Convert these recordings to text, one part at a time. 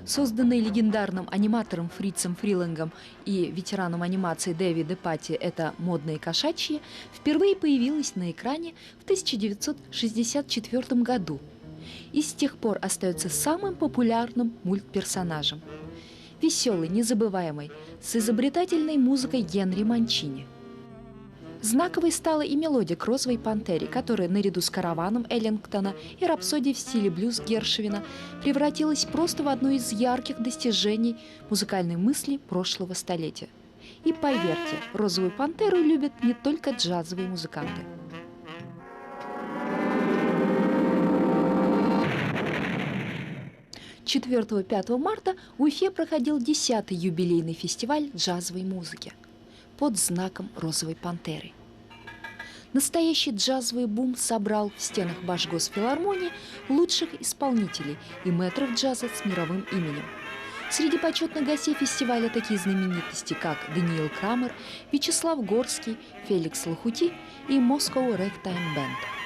Созданная легендарным аниматором Фрицем Фрилингом и ветераном анимации Дэви Депати «Это модные кошачьи» впервые появилась на экране в 1964 году и с тех пор остается самым популярным мультперсонажем. Веселый, незабываемый, с изобретательной музыкой Генри Манчини. Знаковой стала и мелодия к «Розовой пантере», которая наряду с «Караваном» Эллингтона и «Рапсодией в стиле блюз» Гершвина превратилась просто в одно из ярких достижений музыкальной мысли прошлого столетия. И поверьте, «Розовую пантеру» любят не только джазовые музыканты. 4-5 марта в Уфе проходил 10-й юбилейный фестиваль джазовой музыки под знаком «Розовой пантеры». Настоящий джазовый бум собрал в стенах Башгосфилармонии лучших исполнителей и мэтров джаза с мировым именем. Среди почетных гостей фестиваля такие знаменитости, как Даниил Крамер, Вячеслав Горский, Феликс Лохути и Moscow Ragtime Band.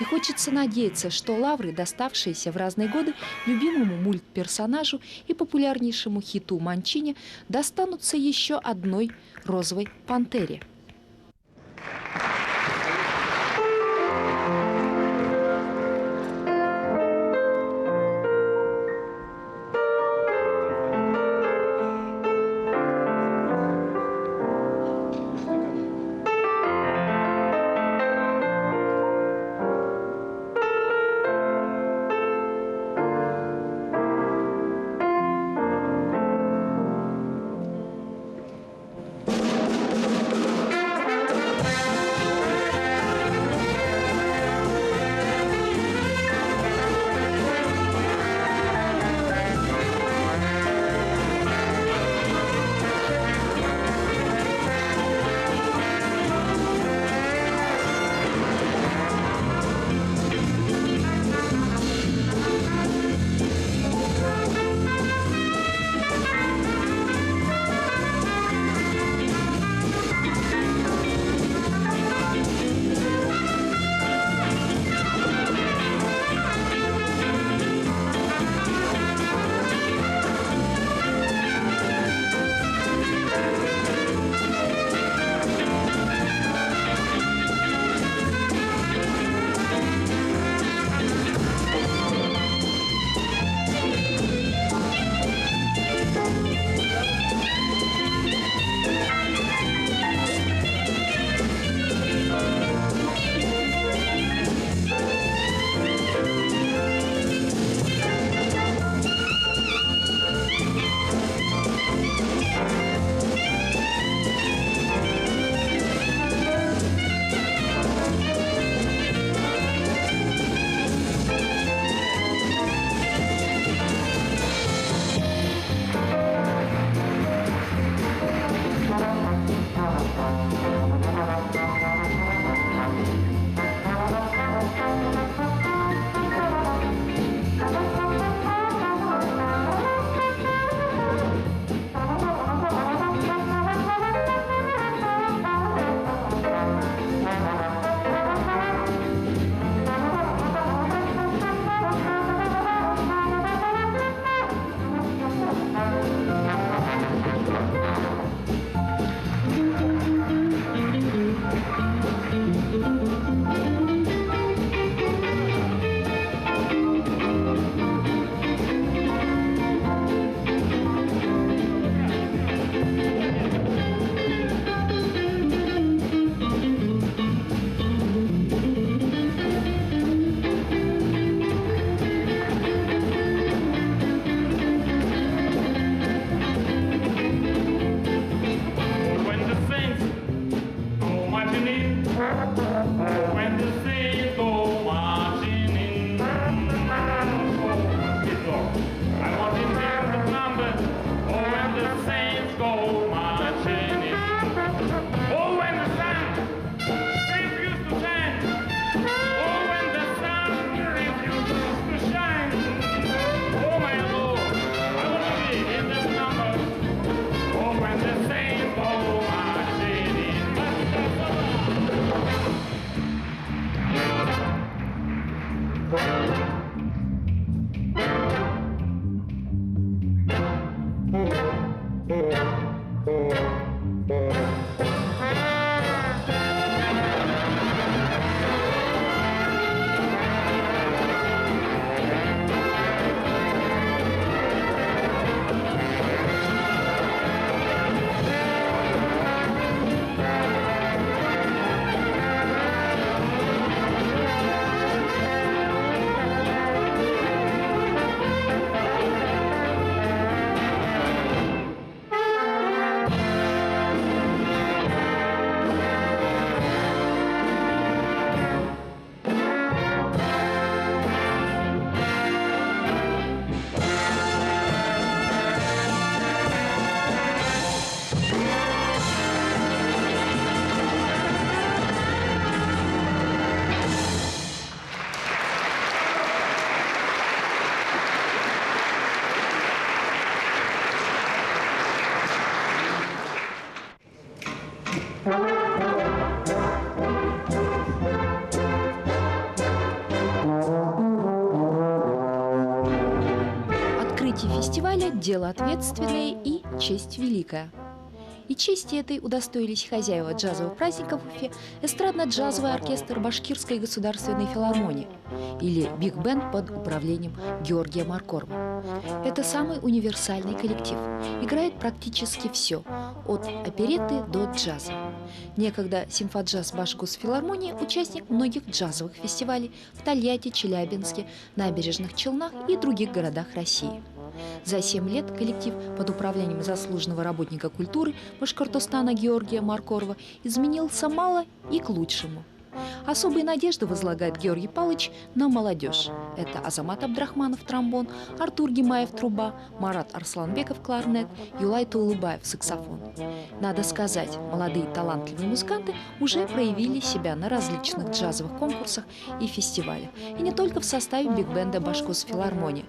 И хочется надеяться, что лавры, доставшиеся в разные годы любимому мультперсонажу и популярнейшему хиту Манчини, достанутся еще одной «Розовой пантере». Дело ответственное и честь великая. И чести этой удостоились хозяева джазовых праздников в Уфе эстрадно-джазовый оркестр Башкирской государственной филармонии или биг-бенд под управлением Георгия Маркорова. Это самый универсальный коллектив. Играет практически все, от оперетты до джаза. Некогда симфоджаз Башгосфилармонии участник многих джазовых фестивалей в Тольятти, Челябинске, Набережных Челнах и других городах России. За 7 лет коллектив под управлением заслуженного работника культуры Башкортостана Георгия Маркорова изменился мало и к лучшему. Особые надежды возлагает Георгий Павлович на молодежь. Это Азамат Абдрахманов – тромбон, Артур Гимаев – труба, Марат Арсланбеков – кларнет, Юлай Тулыбаев – саксофон. Надо сказать, молодые талантливые музыканты уже проявили себя на различных джазовых конкурсах и фестивалях, и не только в составе биг-бенда Башгосфилармонии.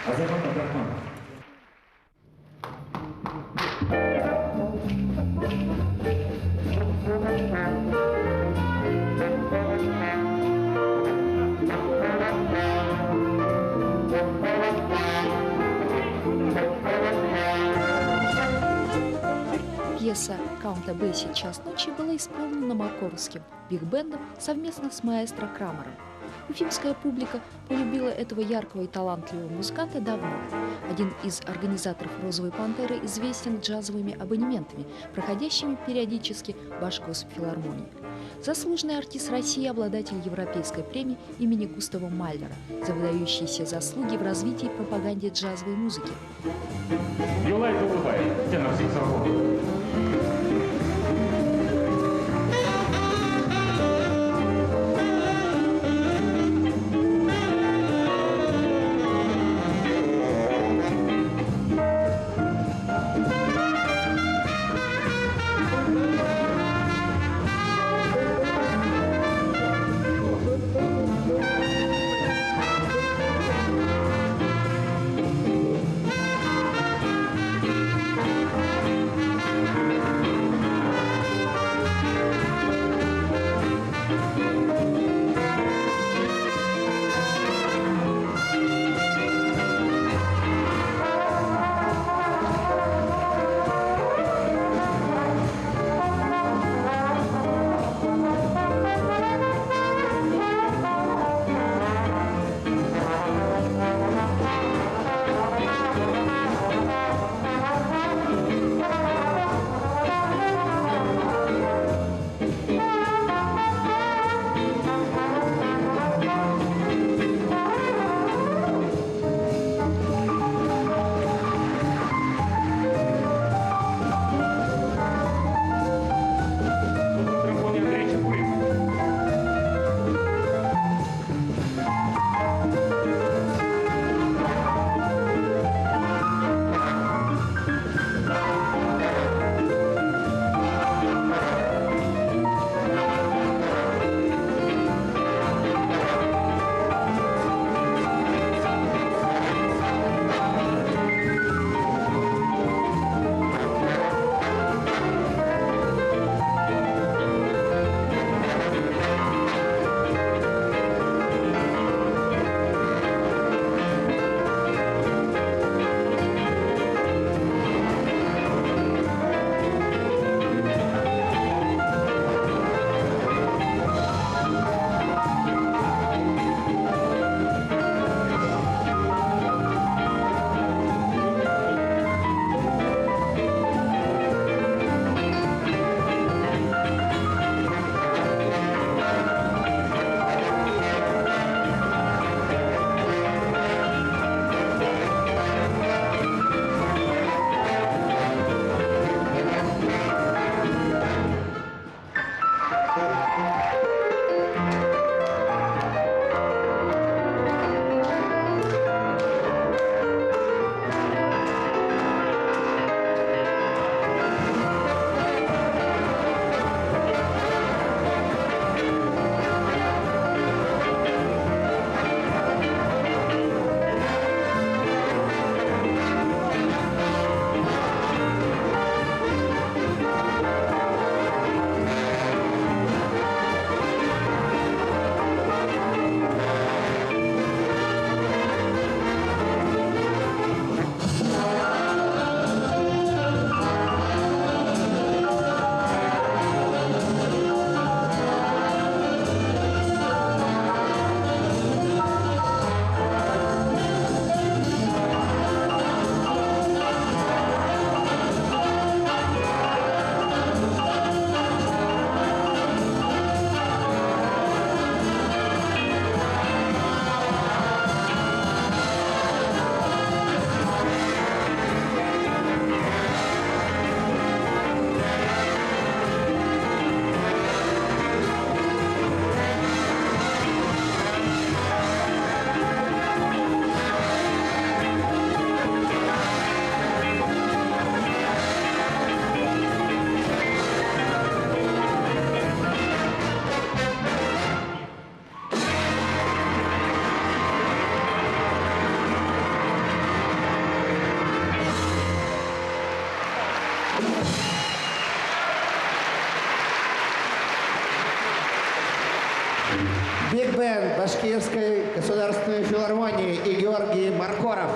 Азамат Абдрахманов. Пьеса «Каунта Бесси. Час ночи» была исполнена маркоровским биг-бендом совместно с маэстро Крамером. Уфимская публика полюбила этого яркого и талантливого музыканта давно. Один из организаторов «Розовой пантеры» известен джазовыми абонементами, проходящими периодически в Башгосфилармонии. Заслуженный артист России, обладатель Европейской премии имени Густава Маллера за выдающиеся заслуги в развитии и пропаганде джазовой музыки. Юлай Тулыбаев, тенор саксофон. Башкирской государственной филармонии и Георгий Маркоров.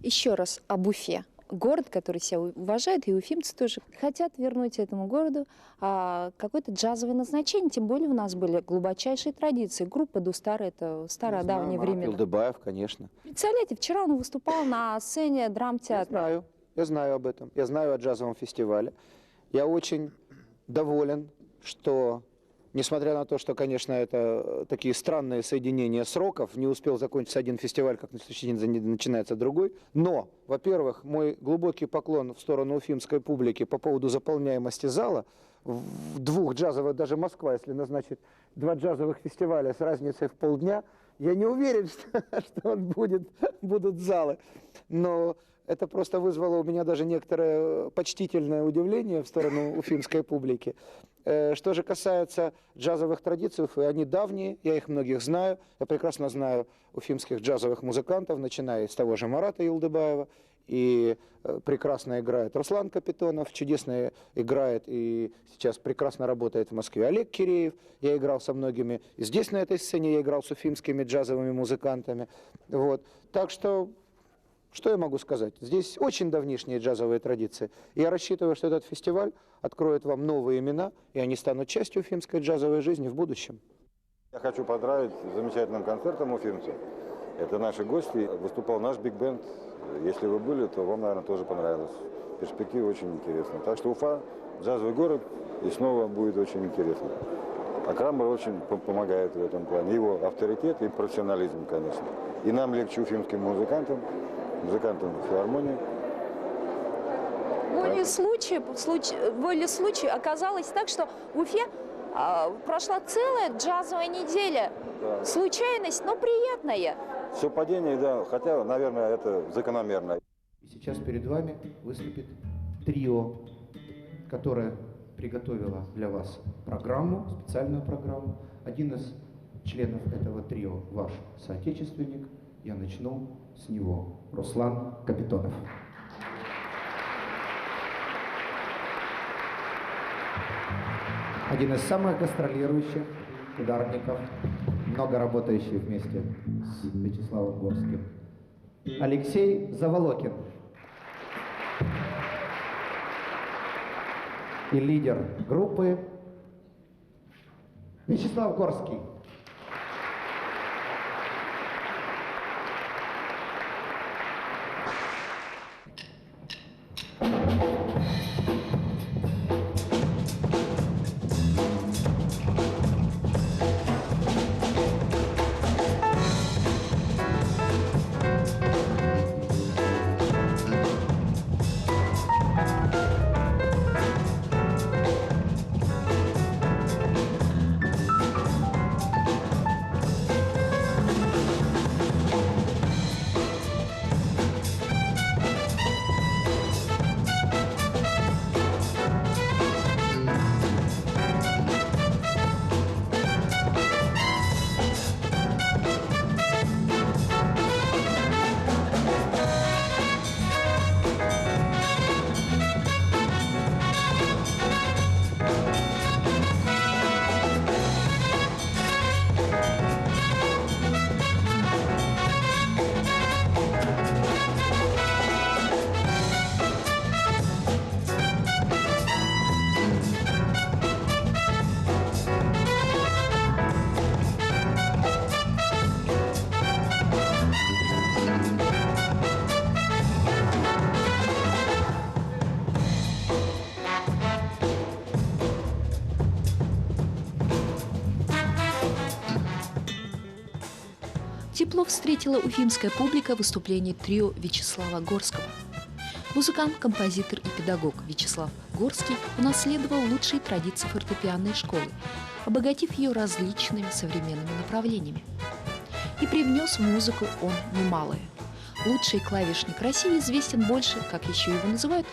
Еще раз об Уфе. Город, который себя уважает, и уфимцы тоже хотят вернуть этому городу какое-то джазовое назначение. Тем более у нас были глубочайшие традиции. Группа Дустар — это стародавние времена. Илдыбаев, конечно. Представляете, вчера он выступал на сцене драмтеатра. Я знаю об этом. Я знаю о джазовом фестивале. Я очень доволен, что, несмотря на то, что, конечно, это такие странные соединения сроков, не успел закончиться один фестиваль, как на следующий день начинается другой. Но, во-первых, мой глубокий поклон в сторону уфимской публики по поводу заполняемости зала. В двух джазовых, даже Москва, если назначит 2 джазовых фестиваля с разницей в полдня, я не уверен, что будут залы. Но это просто вызвало у меня даже некоторое почтительное удивление в сторону уфимской публики. Что же касается джазовых традиций, они давние, я их многих знаю. Я прекрасно знаю уфимских джазовых музыкантов, начиная с того же Марата Илдыбаева. И прекрасно играет Руслан Капитонов, чудесно играет и сейчас прекрасно работает в Москве Олег Киреев. Я играл со многими. И здесь, на этой сцене, я играл с уфимскими джазовыми музыкантами. Вот. Так что я могу сказать? Здесь очень давнишние джазовые традиции. Я рассчитываю, что этот фестиваль откроет вам новые имена, и они станут частью уфимской джазовой жизни в будущем. Я хочу поздравить с замечательным концертом уфимцев. Это наши гости. Выступал наш биг-бенд. Если вы были, то вам, наверное, тоже понравилось. Перспектива очень интересная. Так что Уфа – джазовый город, и снова будет очень интересно. А Крамер очень помогает в этом плане. Его авторитет и профессионализм, конечно. И нам легче, уфимским музыкантам филармонии. Волей случая оказалось так, что в Уфе прошла целая джазовая неделя. Да. Случайность, но приятная. Совпадение, да, хотя, наверное, это закономерно. И сейчас перед вами выступит трио, которое приготовило для вас программу, специальную программу. Один из членов этого трио ваш соотечественник. Я начну с него. Руслан Капитонов. Один из самых гастролирующих ударников, много работающий вместе с Вячеславом Горским. Алексей Заволокин. И лидер группы Вячеслав Горский. Тепло встретила уфимская публика выступление трио Вячеслава Горского. Музыкант, композитор и педагог Вячеслав Горский унаследовал лучшие традиции фортепианной школы, обогатив ее различными современными направлениями. И привнес в музыку он немалое. Лучший клавишник России известен больше, как еще его называют,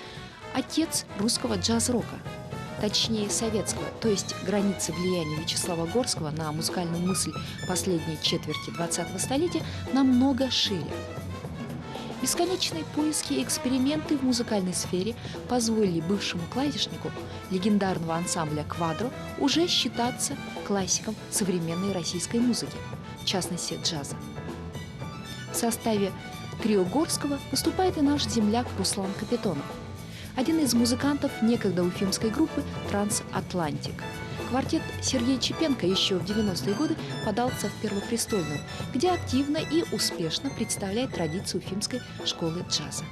отец русского джаз-рока. Точнее, советского, то есть границы влияния Вячеслава Горского на музыкальную мысль последней четверти 20-го столетия намного шире. Бесконечные поиски и эксперименты в музыкальной сфере позволили бывшему клавишнику легендарного ансамбля «Квадро» уже считаться классиком современной российской музыки, в частности джаза. В составе трио Горского выступает и наш земляк Руслан Капитонов, один из музыкантов некогда уфимской группы «Трансатлантик». Квартет Сергея Чепенко еще в 90-е годы подался в Первопрестольную, где активно и успешно представляет традицию уфимской школы джаза.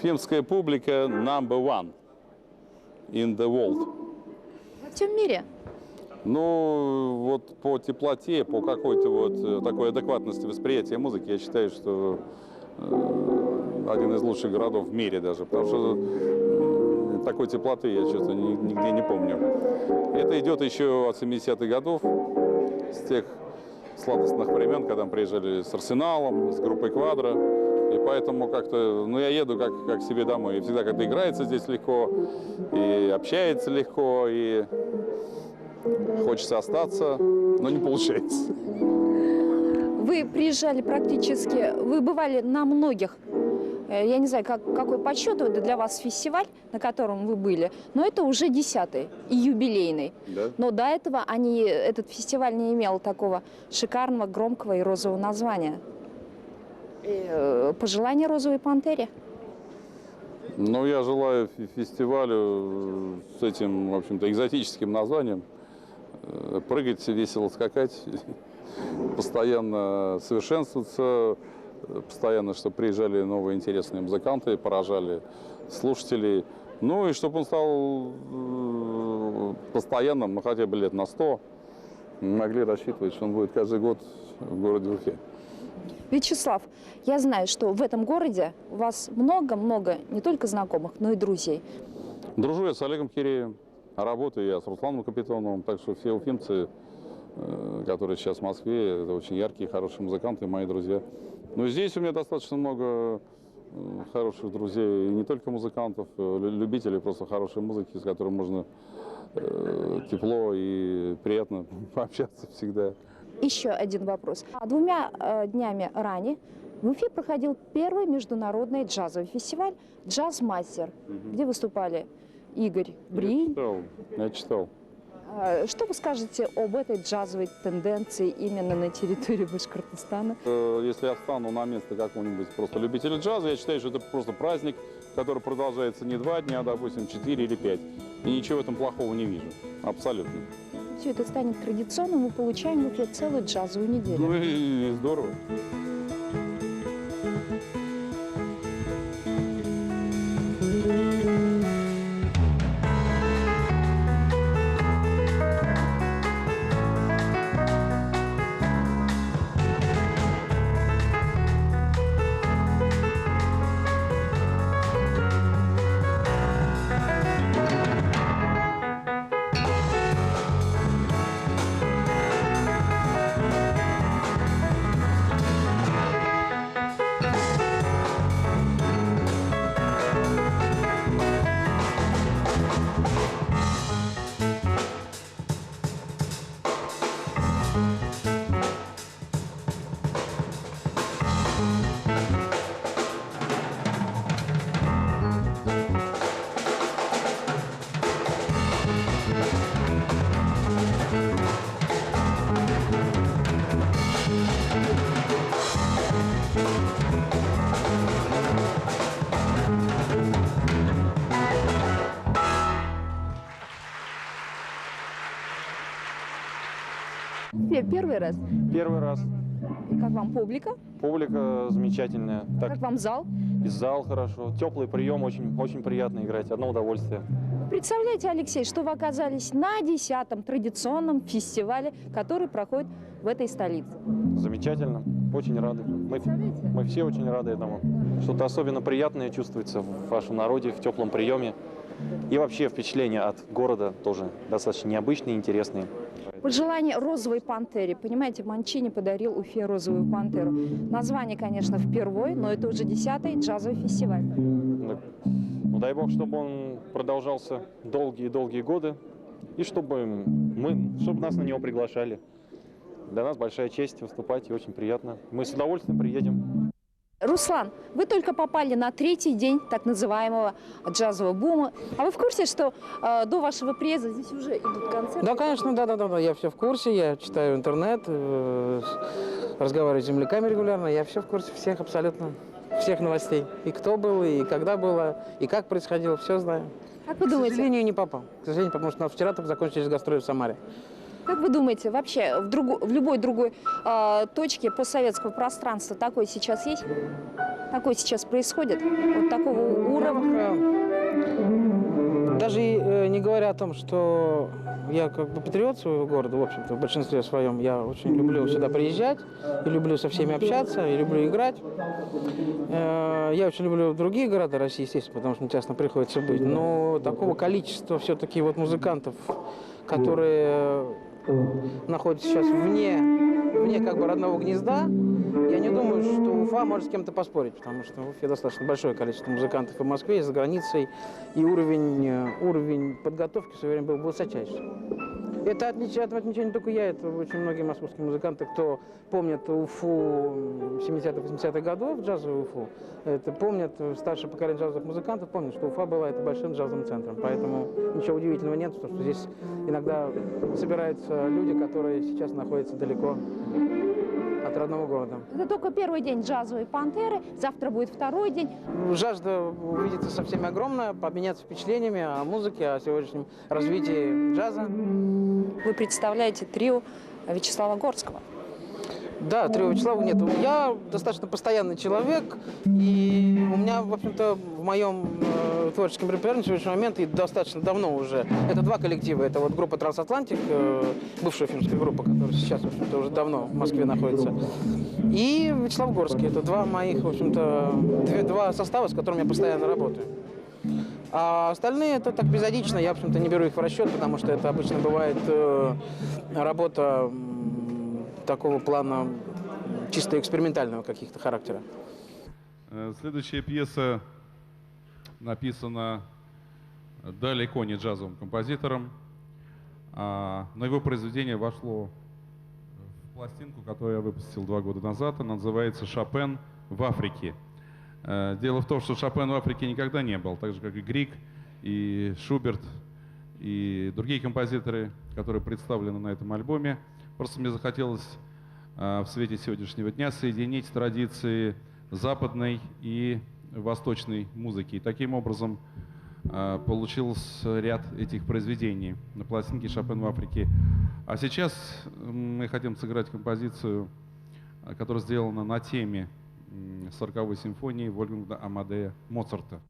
Уфимская публика number one. in the world. Во всем мире. Ну, вот по теплоте, по какой-то вот такой адекватности восприятия музыки, я считаю, что один из лучших городов в мире даже, потому что такой теплоты я что-то нигде не помню. Это идет еще от 70-х годов, с тех сладостных времен, когда мы приезжали с Арсеналом, с группой «Квадро». И поэтому как-то, ну, я еду как себе домой. И всегда как-то играется здесь легко, и общается легко, и хочется остаться, но не получается. Вы приезжали практически, вы бывали на многих, я не знаю, какой по счету это для вас фестиваль, на котором вы были, но это уже 10-й и юбилейный. Да? Но до этого этот фестиваль не имел такого шикарного, громкого и розового названия. Пожелания «Розовой пантере»? Ну, я желаю фестивалю с этим, в общем-то, экзотическим названием прыгать, весело скакать, постоянно совершенствоваться, постоянно, чтобы приезжали новые интересные музыканты, поражали слушателей. Ну и чтобы он стал постоянным, ну хотя бы лет на 100, могли рассчитывать, что он будет каждый год в городе Уфе. Вячеслав, я знаю, что в этом городе у вас много-много не только знакомых, но и друзей. Дружу я с Олегом Киреевым, работаю я с Русланом Капитоновым, так что все уфимцы, которые сейчас в Москве, это очень яркие, хорошие музыканты, мои друзья. Но здесь у меня достаточно много хороших друзей, и не только музыкантов, любителей просто хорошей музыки, с которыми можно тепло и приятно пообщаться всегда. Еще один вопрос. 2 днями ранее в Уфе проходил первый международный джазовый фестиваль «Джаз-мастер», где выступали Игорь Бринь. Я читал. Что вы скажете об этой джазовой тенденции именно на территории Башкортостана? Если я встану на место какого-нибудь просто любителя джаза, я считаю, что это просто праздник, который продолжается не 2 дня, а, допустим, 4 или 5. И ничего в этом плохого не вижу. Абсолютно. Все это станет традиционным, мы получаем в Уфе целую джазовую неделю. Ну и здорово. Первый раз. Первый раз. И как вам публика? Публика замечательная. Так, Как вам зал? и зал хорошо. Теплый прием, очень приятно играть. Одно удовольствие. Представляете, Алексей, что вы оказались на 10-м традиционном фестивале, который проходит в этой столице. Замечательно. Очень рады. Мы все очень рады этому. Что-то особенно приятное чувствуется в вашем народе, в теплом приеме. И вообще впечатления от города тоже достаточно необычные и интересные. Пожелание «Розовой пантере». Понимаете, Манчини подарил Уфе «Розовую пантеру». Название, конечно, впервые, но это уже 10-й джазовый фестиваль. Ну, дай бог, чтобы он продолжался долгие-долгие годы. И чтобы нас на него приглашали. Для нас большая честь выступать и очень приятно. Мы с удовольствием приедем. Руслан, вы только попали на 3-й день так называемого джазового бума. А вы в курсе, что до вашего приезда здесь уже идут концерты? Да, конечно, да. Я все в курсе, я читаю интернет, разговариваю с земляками регулярно. Я все в курсе всех абсолютно, всех новостей. И кто был, и когда было, и как происходило, все знаю. Как вы К думаете? сожалению, не попал. К сожалению, потому что у нас вчера только закончились гастроли в Самаре. Как вы думаете, вообще в любой другой точке постсоветского пространства такое сейчас есть? Такое сейчас происходит? Вот такого уровня? Даже не говоря о том, что я как бы патриот своего города, в общем-то, в большинстве своем, я очень люблю сюда приезжать, и люблю со всеми общаться, и люблю играть. Я очень люблю другие города России, естественно, потому что мне часто приходится быть, но такого количества все-таки вот музыкантов, которые находятся сейчас вне как бы родного гнезда, я не думаю, что Уфа может с кем-то поспорить, потому что в Уфе достаточно большое количество музыкантов и в Москве, и за границей, и уровень подготовки в свое время был высочайший. Это отмечаю не только я, это очень многие московские музыканты, кто помнят Уфу 70-80-х годов, джазовую Уфу, это помнят, старшее поколение джазовых музыкантов помнят, что Уфа была это большим джазовым центром. Поэтому ничего удивительного нет, потому что здесь иногда собираются люди, которые сейчас находятся далеко от родного города. Это только первый день джазовой «Пантеры», завтра будет второй день. Жажда увидеться со всеми огромная, обменяться впечатлениями о музыке, о сегодняшнем развитии джаза. Вы представляете трио Вячеслава Горского. Да, трио Вячеслава нет. Я достаточно постоянный человек, и у меня, в общем-то, в моем творческом репертуаре на сегодняшний момент, и достаточно давно уже, это два коллектива. Это вот группа «Трансатлантик», бывшая финская группа, которая сейчас, в общем-то, уже давно в Москве находится, и Вячеслав Горский. Это два моих, в общем-то, два состава, с которыми я постоянно работаю. А остальные это так эпизодично, я, в общем-то, не беру их в расчет, потому что это обычно бывает работа такого плана чисто экспериментального каких-то характера. Следующая пьеса написана далеко не джазовым композитором, но его произведение вошло в пластинку, которую я выпустил 2 года назад. Она называется «Шопен в Африке». Дело в том, что Шопен в Африке никогда не был, так же, как и Григ, и Шуберт, и другие композиторы, которые представлены на этом альбоме. Просто мне захотелось в свете сегодняшнего дня соединить традиции западной и восточной музыки. И таким образом получился ряд этих произведений на пластинке «Шопен в Африке». А сейчас мы хотим сыграть композицию, которая сделана на теме 40-й симфонии Вольфганга Амадея Моцарта.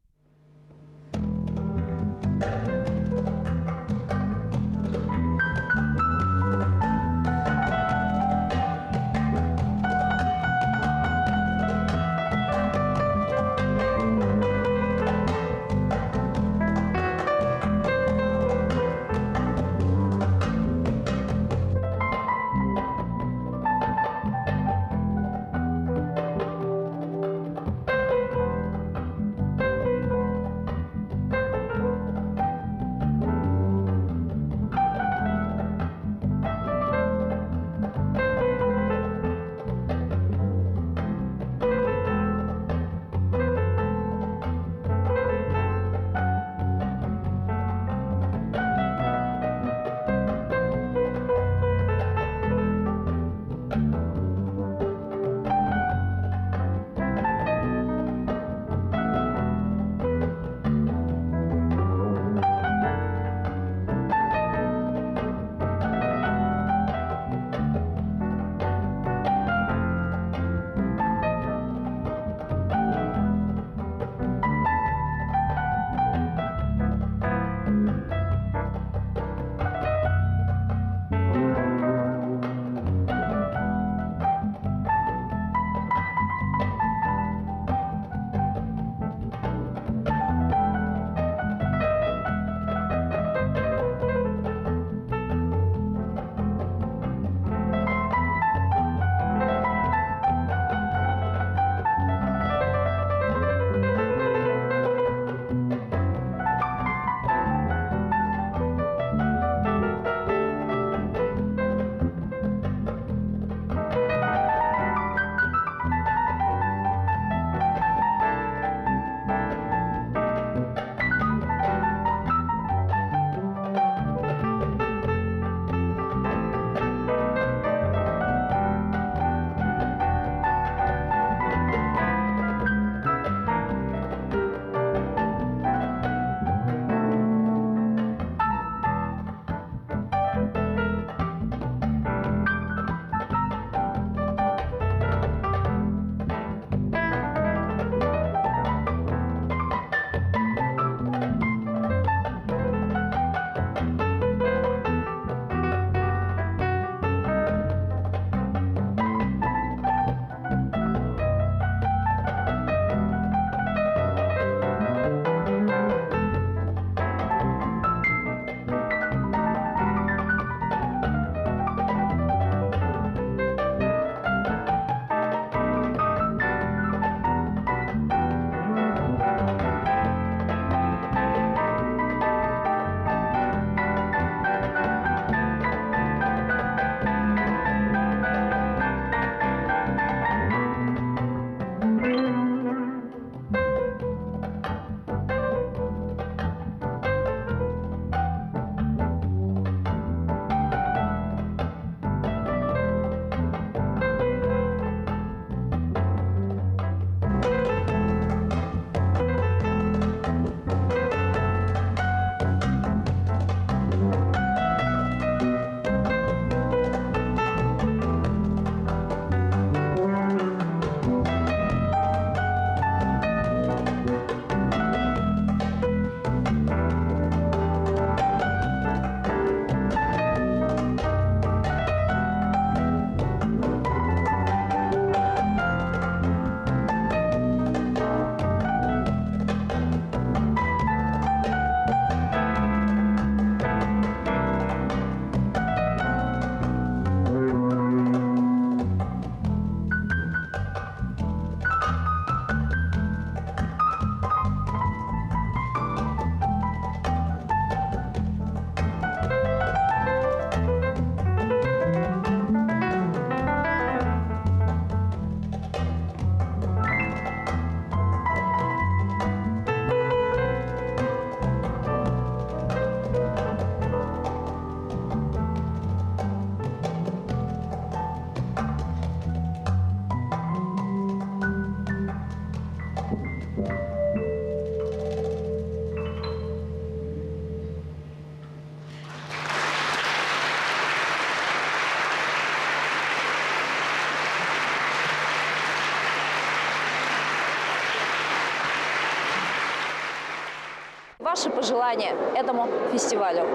Ваши пожелания этому фестивалю?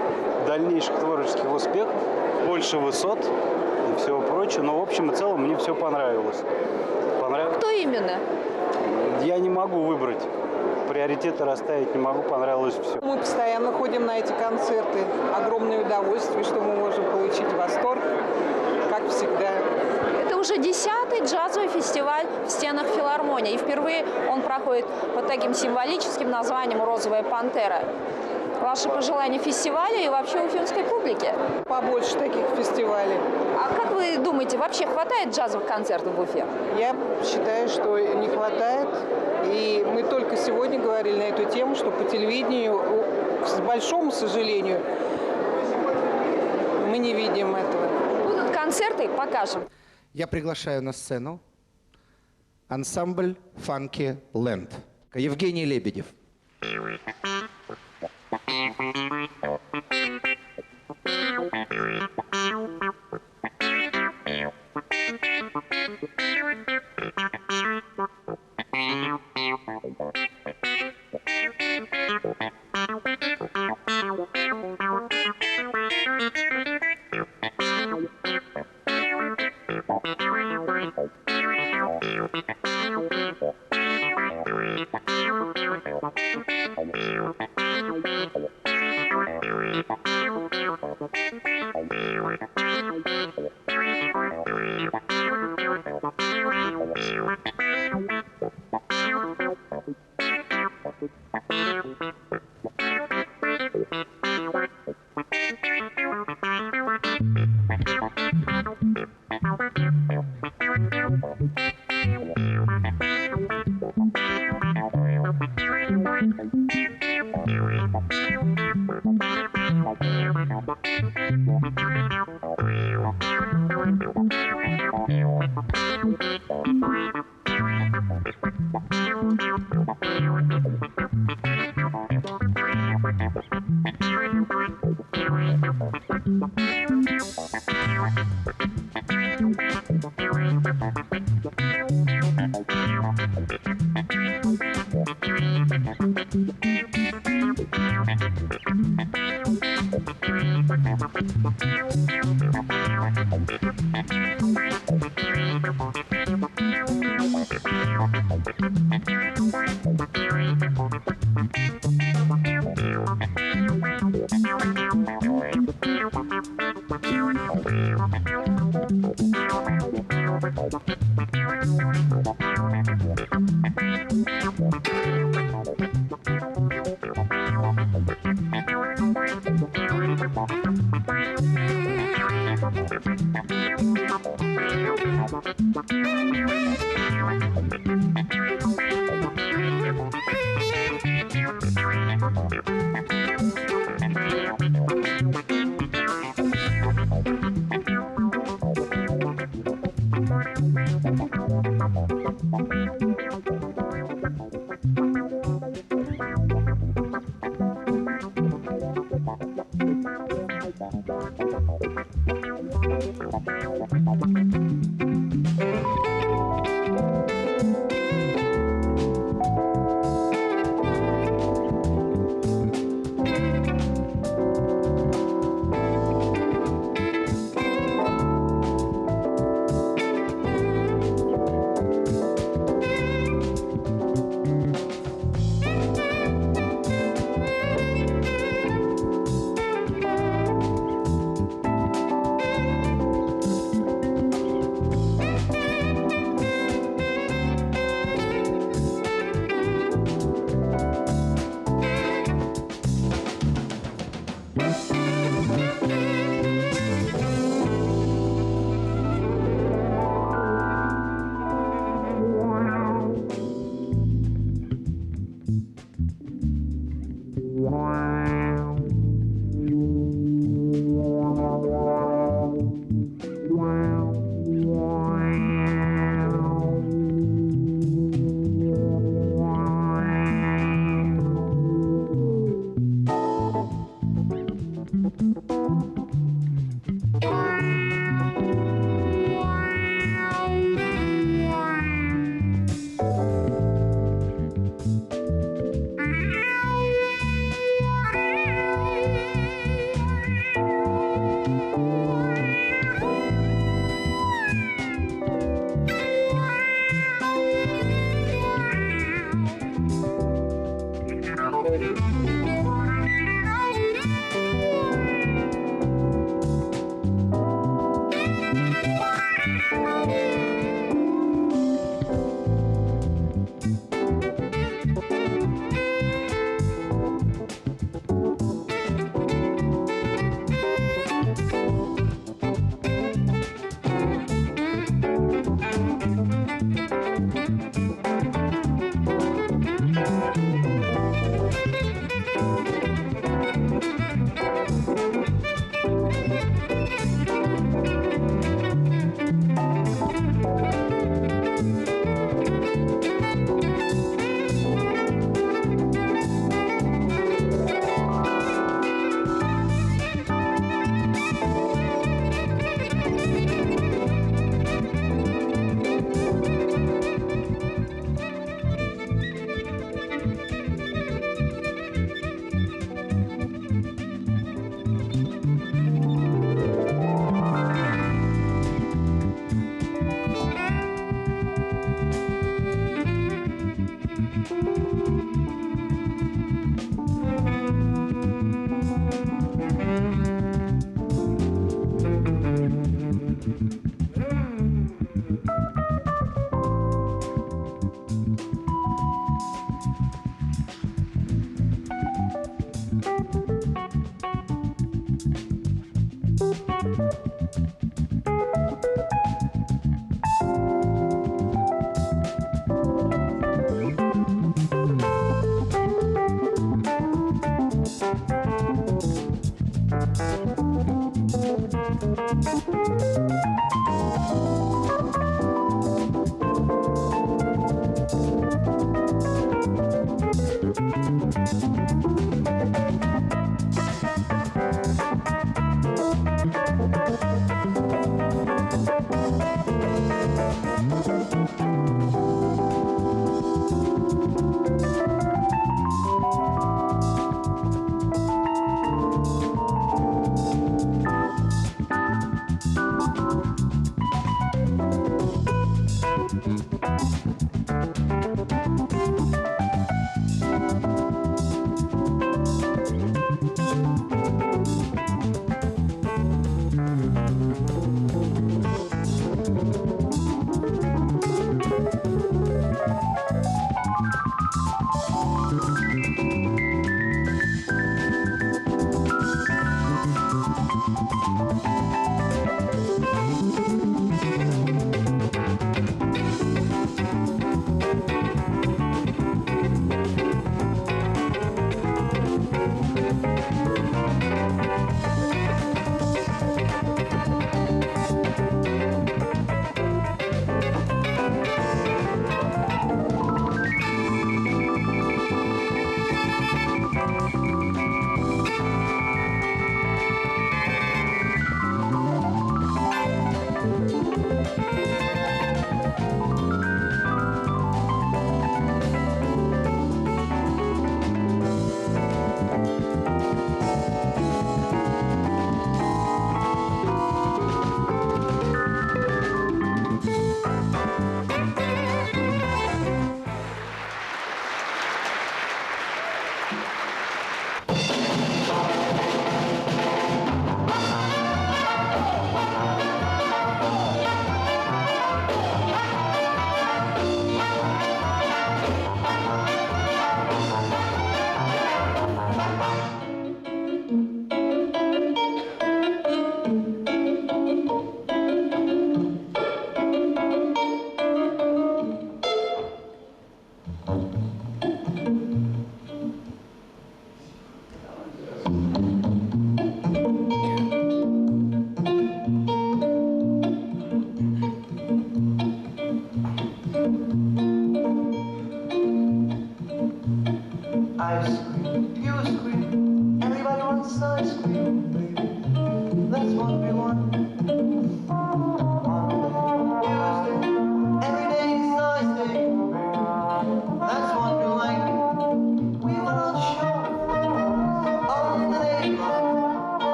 Дальнейших творческих успехов, больше высот и всего прочего. Но в общем и целом мне все понравилось. Кто именно? Я не могу выбрать. Приоритеты расставить не могу, понравилось все. Мы постоянно ходим на эти концерты. Огромное удовольствие, что мы можем получить восторг, как всегда. Это уже 10-й джазовый фестиваль в стенах филармонии. И впервые он проходит под таким символическим названием «Розовая пантера». Ваши пожелания фестивалю и вообще уфимской публике? Побольше таких фестивалей. А как вы думаете, вообще хватает джазовых концертов в Уфе? Я считаю, что не хватает. И мы только сегодня говорили на эту тему, что по телевидению, к большому сожалению, мы не видим этого. Будут концерты, покажем. Я приглашаю на сцену ансамбль «Фанки Ленд». Евгений Лебедев.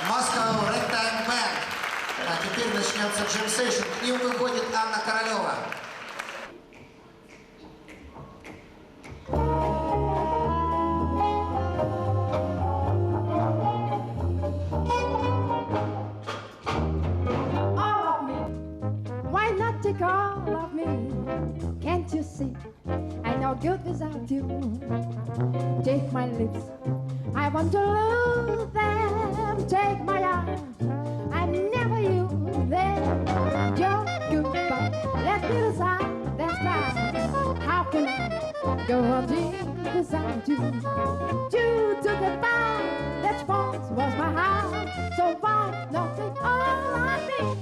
Moscow Ragtime Band. А теперь начнется джем-сейшн. К ним выходит Анна Королева. Why not take all of me? Can't you see? I'm no good without you. Take my lips, I want to lose them. Take my arms, I'm never you there. Your goodbye, let me decide. That's right. How can I go on without you? You took a bow, that once was my heart. So why not take all of me?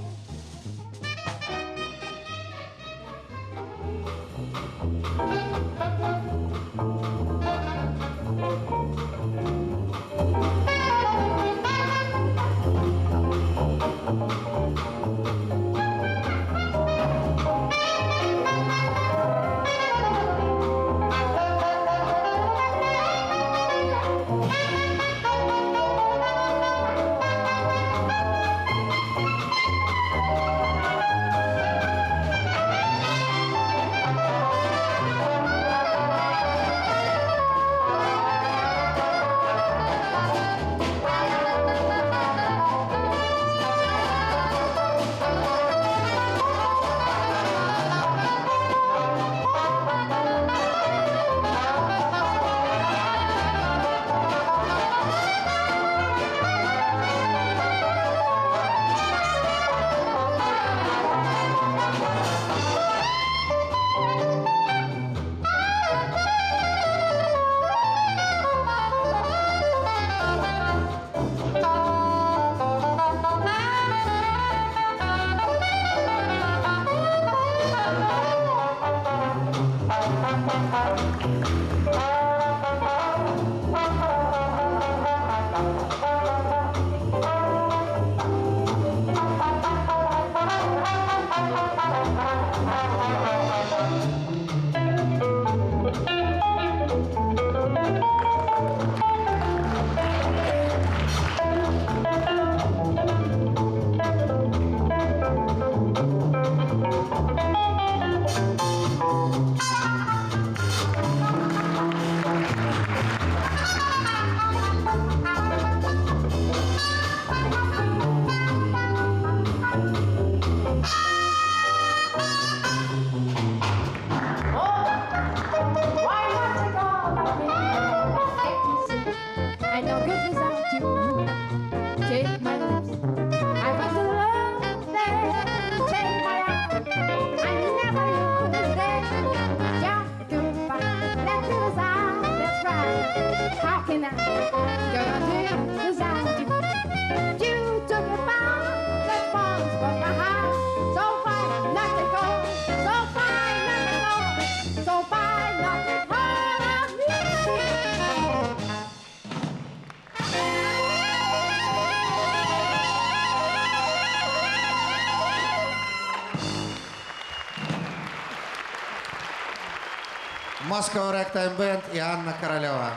Moscow Ragtime Band и Анна Королева.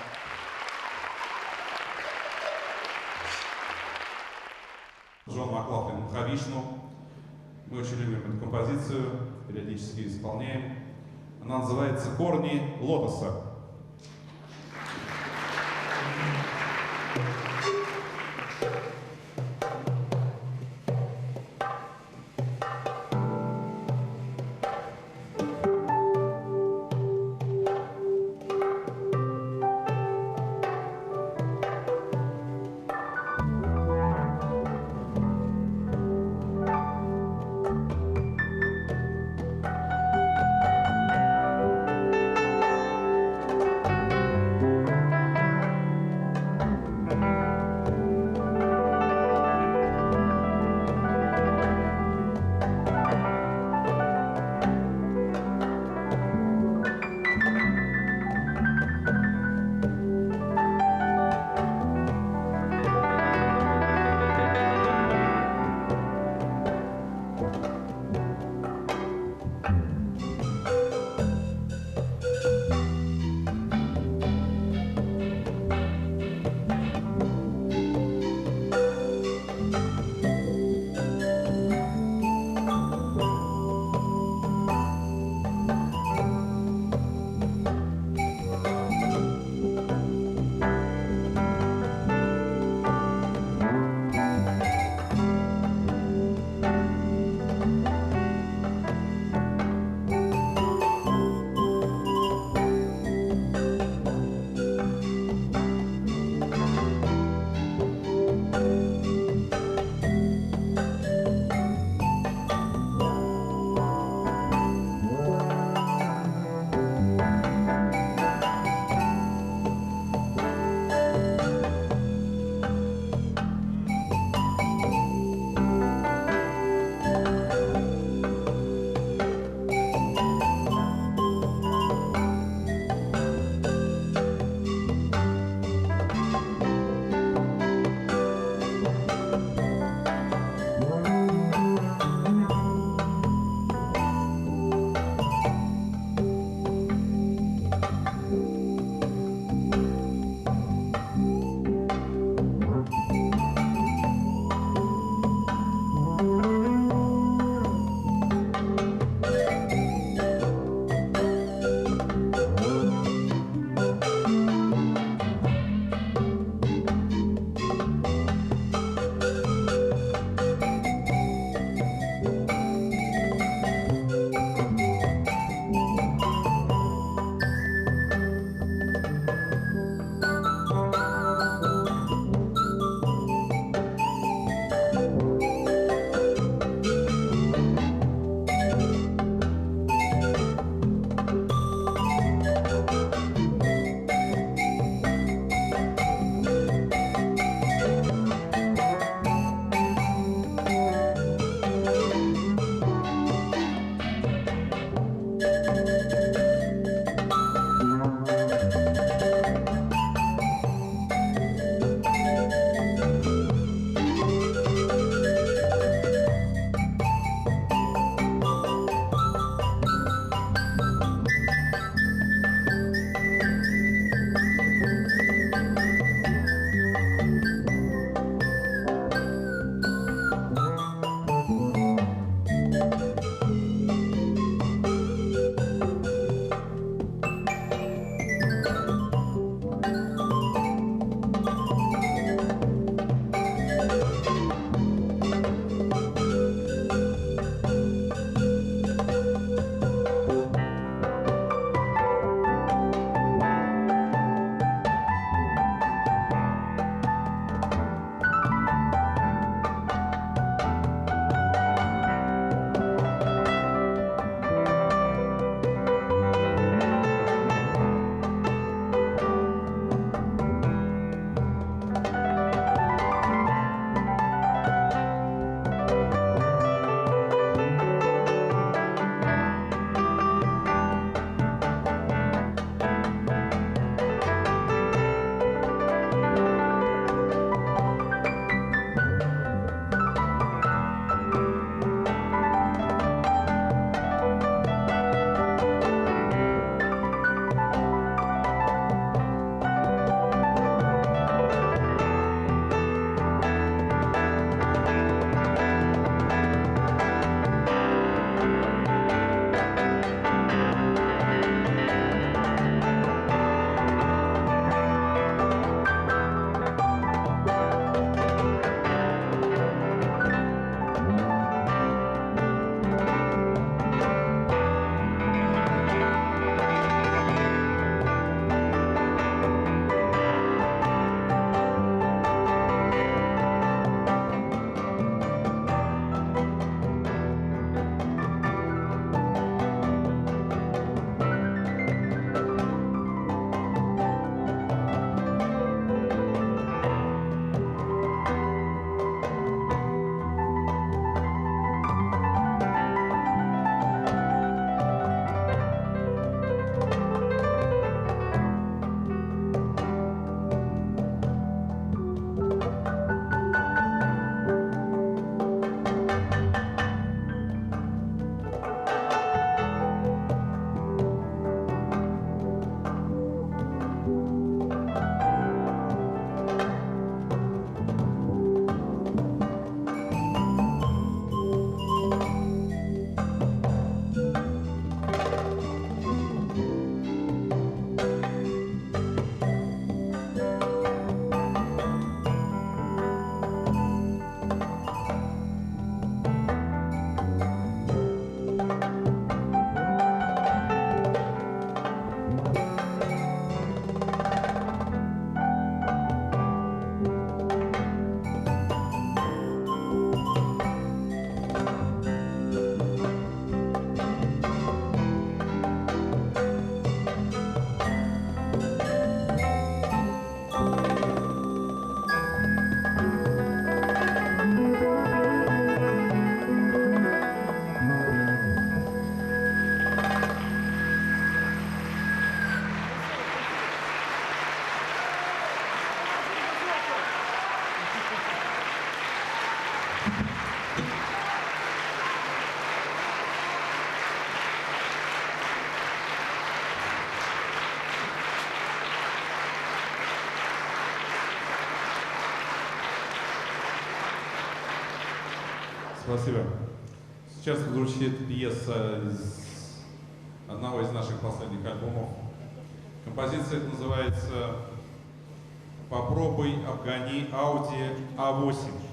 Джон Маклафлин «Махавишну». Мы очень любим эту композицию, периодически исполняем. Она называется «Корни лотоса». Спасибо. Сейчас звучит пьеса из одного из наших последних альбомов. Композиция называется «Попробуй обгони Audi A8».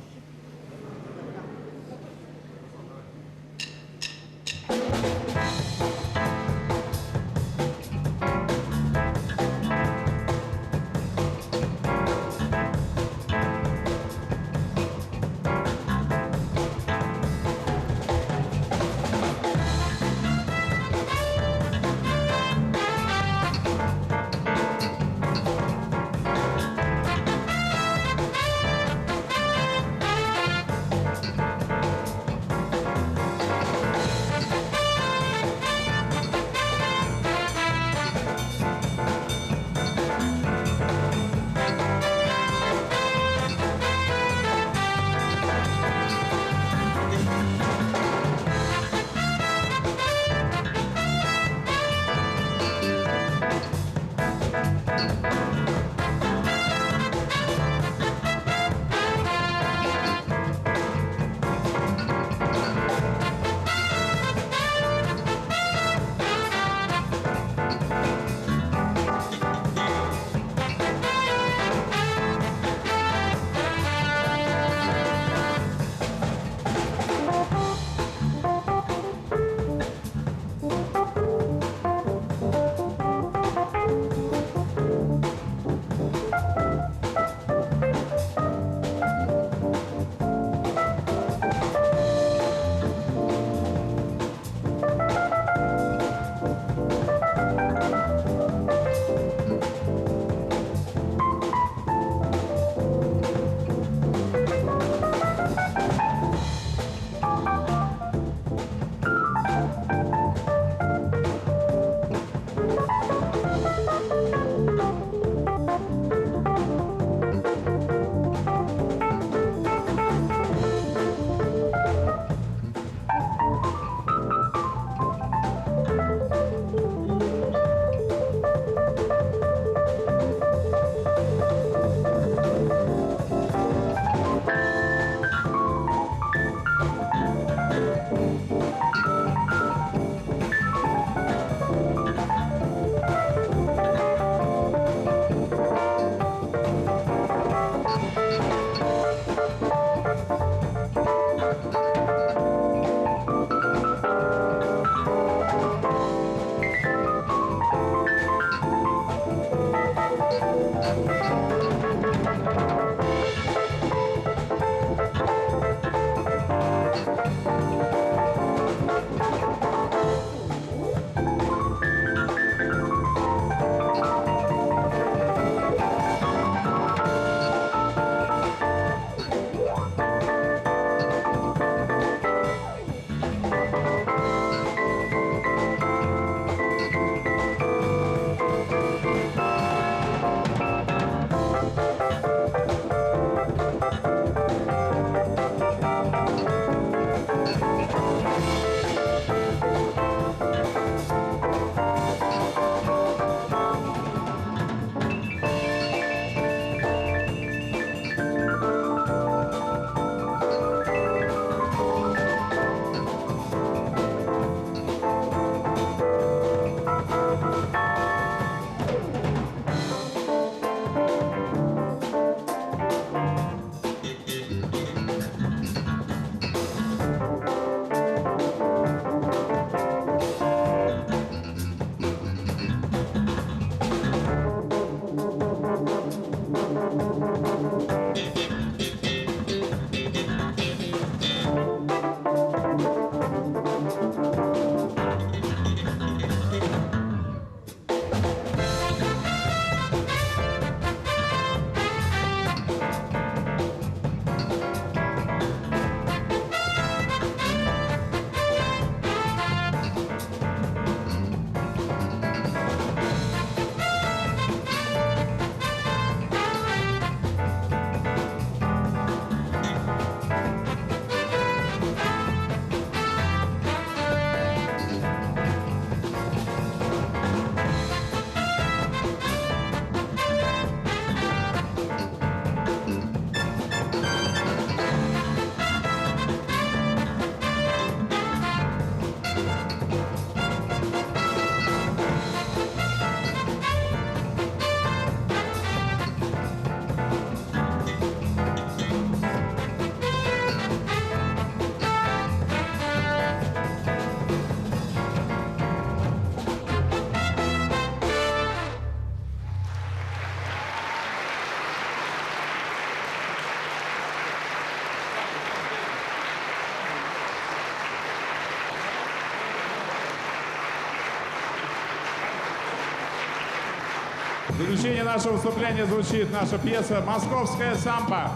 В заключение нашего выступления звучит наша пьеса «Московская самба».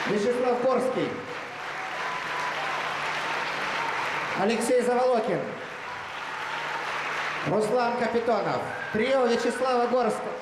Вячеслав Горский. Алексей Заволокин. Руслан Капитонов. Трио Вячеслава Горского.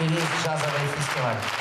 и весь джазовый фестиваль.